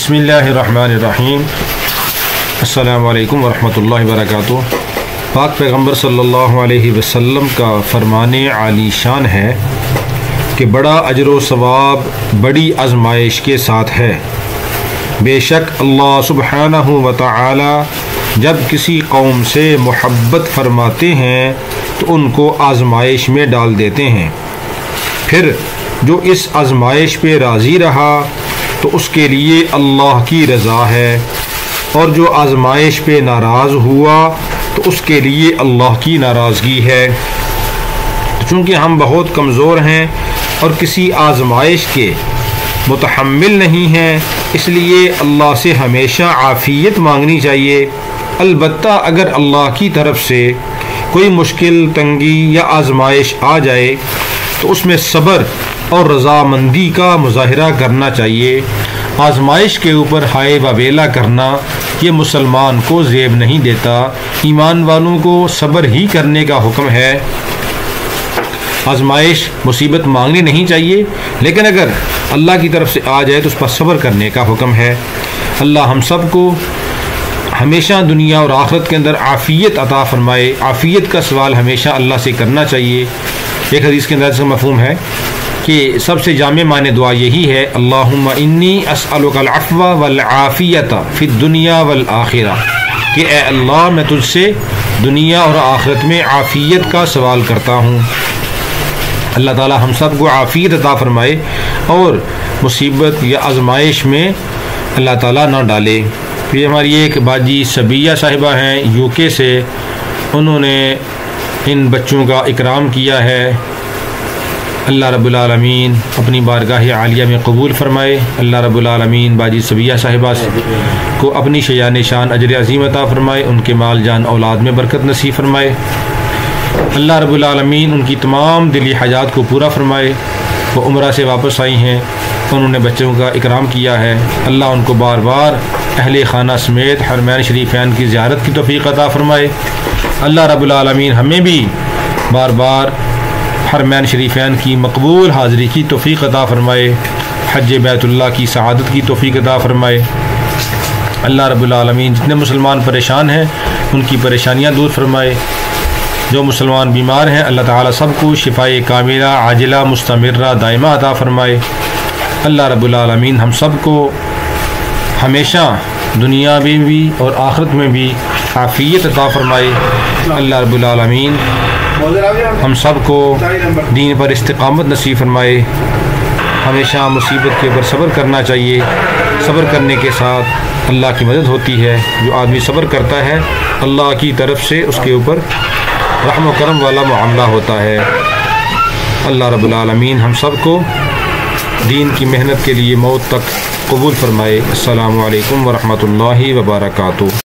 बिस्मिल्लाहिर्रहमानिर्रहीम। अस्सलामु अलैकुम वरहमतुल्लाहि वबरकातुहू। पाक पैगम्बर सल्लल्लाहु अलैहि वसल्लम का फरमाने आली शान है कि बड़ा अजर व सवाब बड़ी आजमाइश के साथ है। बेशक अल्लाह सुब्हानहू व तआला जब किसी कौम से मोहब्बत फरमाते हैं तो उनको आजमाइश में डाल देते हैं। फिर जो इस आजमाइश पे राज़ी रहा तो उसके लिए अल्लाह की रज़ा है, और जो आजमाइश पे नाराज़ हुआ तो उसके लिए अल्लाह की नाराज़गी है। चूँकि हम बहुत कमज़ोर हैं और किसी आजमाइश के मुतहम्मिल नहीं हैं, इसलिए अल्लाह से हमेशा आफ़ियत मांगनी चाहिए। अलबत्ता अगर अल्लाह की तरफ से कोई मुश्किल, तंगी या आजमाइश आ जाए तो उसमें सब्र और रज़ामंदी का मुज़ाहिरा करना चाहिए। आजमाइश के ऊपर हाय ववेला करना ये मुसलमान को ज़ेब नहीं देता। ईमान वालों को सब्र ही करने का हुक्म है। आजमाइश, मुसीबत मांगनी नहीं चाहिए, लेकिन अगर अल्लाह की तरफ से आ जाए तो उस पर सब्र करने का हुक्म है। अल्लाह हम सब को हमेशा दुनिया और आखिरत के अंदर आफ़ियत अता फ़रमाए। आफ़ियत का सवाल हमेशा अल्लाह से करना चाहिए। एक हदीस के अंदर से मफ़हूम है कि सबसे जामे माने दुआ यही है, अल्लाहुम्मा इन्नी अस्अलुकल अफ़्वा वल आफ़ियता फ़िद दुनिया वल आखिरा, कि ए अल्लाह मैं तुझसे दुनिया और आखिरत में आफ़ियत का सवाल करता हूँ। अल्लाह ताला हम सब को आफ़ियत अता फ़रमाए और मुसीबत या आजमाइश में अल्लाह ताला ना डाले। ये हमारी एक बाजी सबिया साहिबा हैं यूके से, उन्होंने इन बच्चों का इकराम किया है। अल्लाह रब्बुल आलमीन अपनी बारगाह आलिया में कबूल फ़रमाए। अल्लाह रब्बुल आलमीन बाजी सबिया साहिबा को अपनी शयान शान अजर अज़ीम अता फ़रमाए, उनके माल जान औलाद में बरकत नसीब फ़रमाए। अल्लाह रब्बुल आलमीन उनकी तमाम दिली हाजात को पूरा फ़रमाए। वो उम्रा से वापस आई हैं, उन्होंने बच्चों का इकराम किया है। अल्लाह उनको बार बार अहले खाना समेत हरमैन शरीफैन की ज़ियारत की तौफ़ीक़ अता फ़रमाए। अल्लाह रब्बुल आलमीन हमें भी बार बार हरमैन शरीफैन की मकबूल हाज़िरी की तौफ़ीक़ अता फ़रमाए। हज बैतुल्लाह की सआदत की तौफ़ीक़ अता फ़रमाए। अल्लाह रब्बुल आलमीन जितने मुसलमान परेशान हैं उनकी परेशानियाँ दूर फ़रमाए। जो मुसलमान बीमार हैं अल्लाह ताला सबको शिफ़ाए कामिला आजिला मुस्तमिर्रा दाइमा अता फ़रमाए। अल्लाह रब्बुल आलमीन हम सब को हमेशा दुनिया में भी और आखिरत में भी आफ़ियत अता फ़रमाए। अल्लाह रब्बुल आलमीन हम सब को दीन पर इस्तिक़ामत नसीब फ़रमाए। हमेशा मुसीबत के ऊपर सब्र करना चाहिए। सब्र करने के साथ अल्लाह की मदद होती है। जो आदमी सब्र करता है अल्लाह की तरफ से उसके ऊपर रहम व करम वाला मामला होता है। अल्लाह रब्बुल आलमीन हम सब को दीन की मेहनत के लिए मौत तक कबूल फ़रमाए। अस्सलामु अलैकुम व रहमतुल्लाहि व बरकातुहू।